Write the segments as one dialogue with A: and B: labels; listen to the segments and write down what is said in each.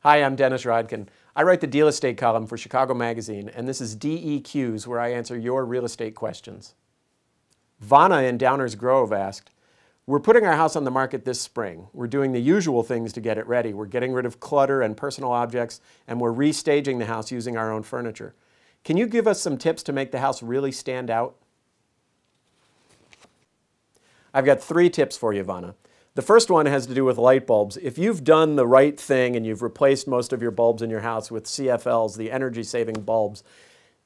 A: Hi, I'm Dennis Rodkin. I write the Deal Estate column for Chicago Magazine, and this is DEQs, where I answer your real estate questions. Vonna in Downers Grove asked, we're putting our house on the market this spring. We're doing the usual things to get it ready. We're getting rid of clutter and personal objects, and we're restaging the house using our own furniture. Can you give us some tips to make the house really stand out? I've got 3 tips for you, Vonna. The first one has to do with light bulbs. If you've done the right thing and you've replaced most of your bulbs in your house with CFLs, the energy-saving bulbs,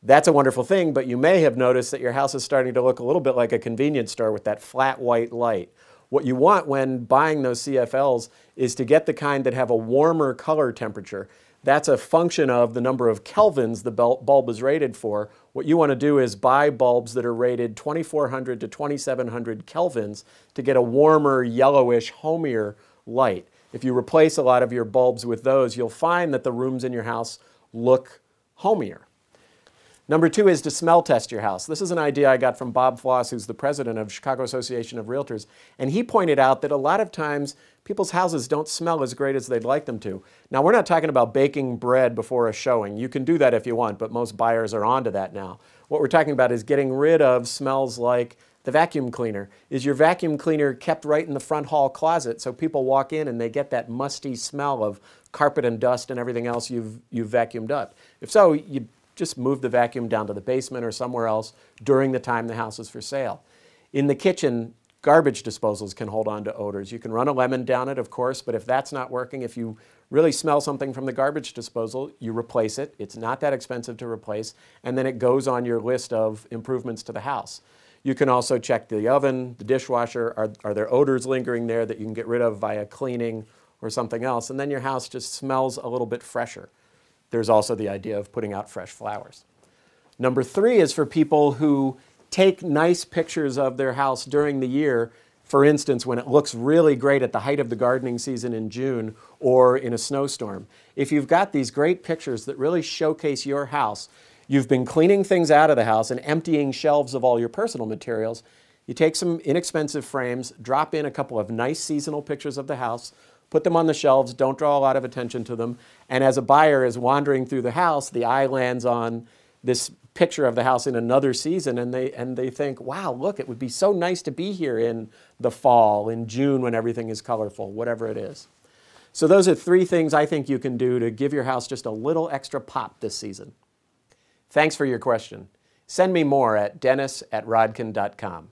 A: that's a wonderful thing, but you may have noticed that your house is starting to look a little bit like a convenience store with that flat white light. What you want when buying those CFLs is to get the kind that have a warmer color temperature. That's a function of the number of kelvins the bulb is rated for. What you want to do is buy bulbs that are rated 2400 to 2700 kelvins to get a warmer, yellowish, homier light. If you replace a lot of your bulbs with those, you'll find that the rooms in your house look homier. Number 2 is to smell test your house. This is an idea I got from Bob Floss, who's the president of Chicago Association of Realtors, and he pointed out that a lot of times people's houses don't smell as great as they'd like them to. Now, we're not talking about baking bread before a showing. You can do that if you want, but most buyers are onto that now. What we're talking about is getting rid of smells like the vacuum cleaner. Is your vacuum cleaner kept right in the front hall closet so people walk in and they get that musty smell of carpet and dust and everything else you've vacuumed up? If so, you just move the vacuum down to the basement or somewhere else during the time the house is for sale. In the kitchen, garbage disposals can hold on to odors. You can run a lemon down it, of course, but if that's not working, if you really smell something from the garbage disposal, you replace it. It's not that expensive to replace, and then it goes on your list of improvements to the house. You can also check the oven, the dishwasher. Are there odors lingering there that you can get rid of via cleaning or something else? And then your house just smells a little bit fresher. There's also the idea of putting out fresh flowers. Number 3 is for people who take nice pictures of their house during the year, for instance, when it looks really great at the height of the gardening season in June or in a snowstorm. If you've got these great pictures that really showcase your house, you've been cleaning things out of the house and emptying shelves of all your personal materials, you take some inexpensive frames, drop in a couple of nice seasonal pictures of the house, put them on the shelves, don't draw a lot of attention to them, and as a buyer is wandering through the house, the eye lands on this picture of the house in another season, and they think, wow, look, it would be so nice to be here in the fall, in June when everything is colorful, whatever it is. So those are 3 things I think you can do to give your house just a little extra pop this season. Thanks for your question. Send me more at dennis@rodkin.com.